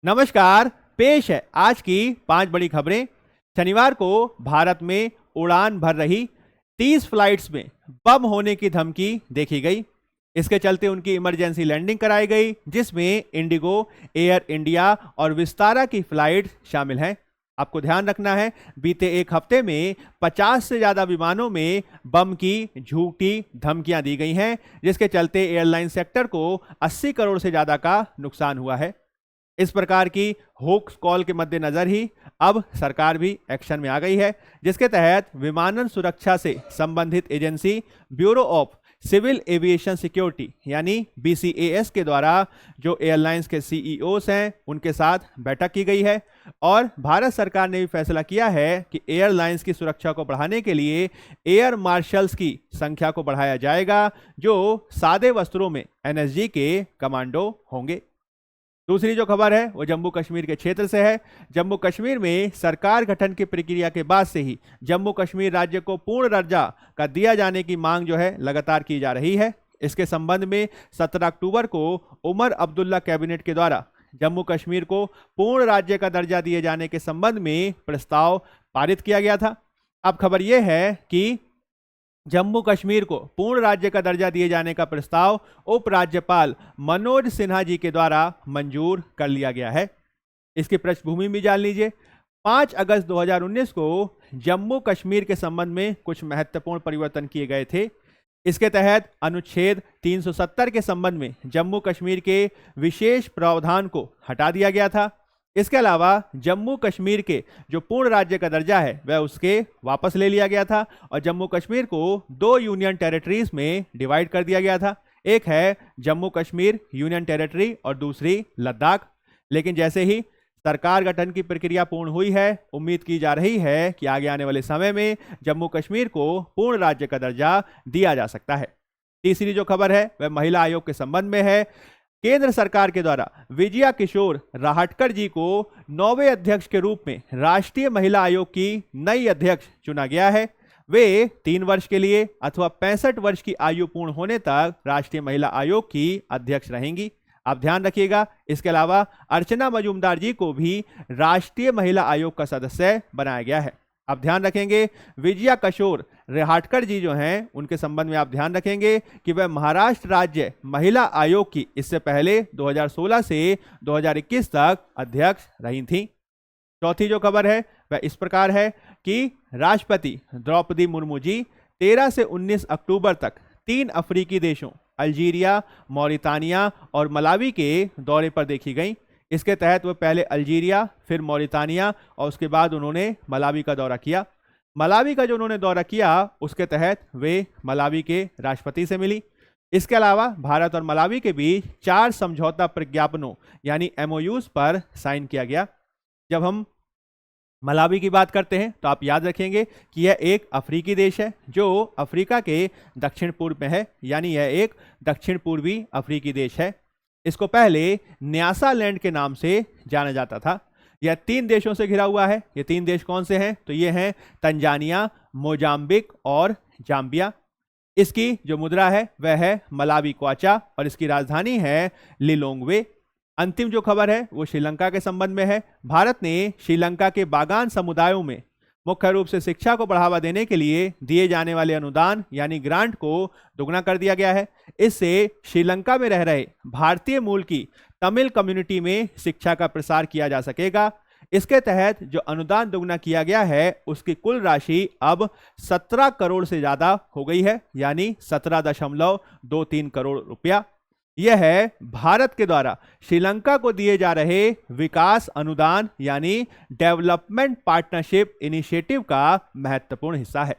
नमस्कार। पेश है आज की 5 बड़ी खबरें। शनिवार को भारत में उड़ान भर रही 30 फ्लाइट्स में बम होने की धमकी देखी गई। इसके चलते उनकी इमरजेंसी लैंडिंग कराई गई, जिसमें इंडिगो, एयर इंडिया और विस्तारा की फ्लाइट शामिल हैं। आपको ध्यान रखना है, बीते एक हफ्ते में 50 से ज्यादा विमानों में बम की झूठी धमकियां दी गई हैं, जिसके चलते एयरलाइन सेक्टर को 80 करोड़ से ज्यादा का नुकसान हुआ है। इस प्रकार की होक्स कॉल के मद्देनजर ही अब सरकार भी एक्शन में आ गई है, जिसके तहत विमानन सुरक्षा से संबंधित agency bureau of civil aviation security यानी BCAS के द्वारा जो एयरलाइंस के CEOs हैं उनके साथ बैठक की गई है। और भारत सरकार ने भी फैसला किया है कि एयरलाइंस की सुरक्षा को बढ़ाने के लिए एयर मार्शल्स की संख्या को बढ़ाया जाएगा, जो सादे वस्त्रों में NSG के कमांडो होंगे। दूसरी जो खबर है वो जम्मू कश्मीर के क्षेत्र से है। जम्मू कश्मीर में सरकार गठन की प्रक्रिया के बाद से ही जम्मू कश्मीर राज्य को पूर्ण दर्जा का दिया जाने की मांग जो है लगातार की जा रही है। इसके संबंध में 17 अक्टूबर को उमर अब्दुल्ला कैबिनेट के द्वारा जम्मू कश्मीर को पूर्ण राज्य का दर्जा दिए जाने के संबंध में प्रस्ताव पारित किया गया था। अब खबर यह है कि जम्मू कश्मीर को पूर्ण राज्य का दर्जा दिए जाने का प्रस्ताव उपराज्यपाल मनोज सिन्हा जी के द्वारा मंजूर कर लिया गया है। इसकी पृष्ठभूमि भी जान लीजिए। 5 अगस्त 2019 को जम्मू कश्मीर के संबंध में कुछ महत्वपूर्ण परिवर्तन किए गए थे। इसके तहत अनुच्छेद 370 के संबंध में जम्मू कश्मीर के विशेष प्रावधान को हटा दिया गया था। इसके अलावा जम्मू कश्मीर के जो पूर्ण राज्य का दर्जा है वह उसके वापस ले लिया गया था और जम्मू कश्मीर को 2 यूनियन टेरिटरीज में डिवाइड कर दिया गया था। एक है जम्मू कश्मीर यूनियन टेरिटरी और दूसरी लद्दाख। लेकिन जैसे ही सरकार गठन की प्रक्रिया पूर्ण हुई है, उम्मीद की जा रही है कि आगे आने वाले समय में जम्मू कश्मीर को पूर्ण राज्य का दर्जा दिया जा सकता है। तीसरी जो खबर है वह महिला आयोग के संबंध में है। केंद्र सरकार के द्वारा विजया किशोर राहटकर जी को 9वें अध्यक्ष के रूप में राष्ट्रीय महिला आयोग की नई अध्यक्ष चुना गया है। वे 3 वर्ष के लिए अथवा 65 वर्ष की आयु पूर्ण होने तक राष्ट्रीय महिला आयोग की अध्यक्ष रहेंगी। आप ध्यान रखिएगा। इसके अलावा अर्चना मजूमदार जी को भी राष्ट्रीय महिला आयोग का सदस्य बनाया गया है। आप ध्यान रखेंगे, विजया किशोर राहटकर जी जो हैं उनके संबंध में आप ध्यान रखेंगे कि वह महाराष्ट्र राज्य महिला आयोग की इससे पहले 2016 से 2021 तक अध्यक्ष रही थीं। चौथी जो खबर है वह इस प्रकार है कि राष्ट्रपति द्रौपदी मुर्मू जी 13 से 19 अक्टूबर तक 3 अफ्रीकी देशों अल्जीरिया, मौरितानिया और मलावी के दौरे पर देखी गईं। इसके तहत वह पहले अल्जीरिया, फिर मौरितानिया और उसके बाद उन्होंने मलावी का दौरा किया। मलावी का जो उन्होंने दौरा किया उसके तहत वे मलावी के राष्ट्रपति से मिली। इसके अलावा भारत और मलावी के बीच 4 समझौता प्रज्ञापनों यानी MOUs पर साइन किया गया। जब हम मलावी की बात करते हैं तो आप याद रखेंगे कि यह एक अफ्रीकी देश है जो अफ्रीका के दक्षिण पूर्व में है, यानी यह एक दक्षिण पूर्वी अफ्रीकी देश है। इसको पहले न्यासालैंड के नाम से जाना जाता था। यह 3 देशों से घिरा हुआ है। ये 3 देश कौन से हैं? तो ये हैं तंजानिया, मोजाम्बिक और जाम्बिया। इसकी जो मुद्रा है वह है मलावी क्वाचा और इसकी राजधानी है लिलोंगवे। अंतिम जो खबर है वो श्रीलंका के संबंध में है। भारत ने श्रीलंका के बागान समुदायों में मुख्य रूप से शिक्षा को बढ़ावा देने के लिए दिए जाने वाले अनुदान यानी ग्रांट को दोगुना कर दिया गया है। इससे श्रीलंका में रह रहे भारतीय मूल की तमिल कम्युनिटी में शिक्षा का प्रसार किया जा सकेगा। इसके तहत जो अनुदान दोगुना किया गया है उसकी कुल राशि अब 17 करोड़ से ज्यादा हो गई है, यानी 17.23 करोड़ रुपया। यह है भारत के द्वारा श्रीलंका को दिए जा रहे विकास अनुदान यानी डेवलपमेंट पार्टनरशिप इनिशिएटिव का महत्वपूर्ण हिस्सा है।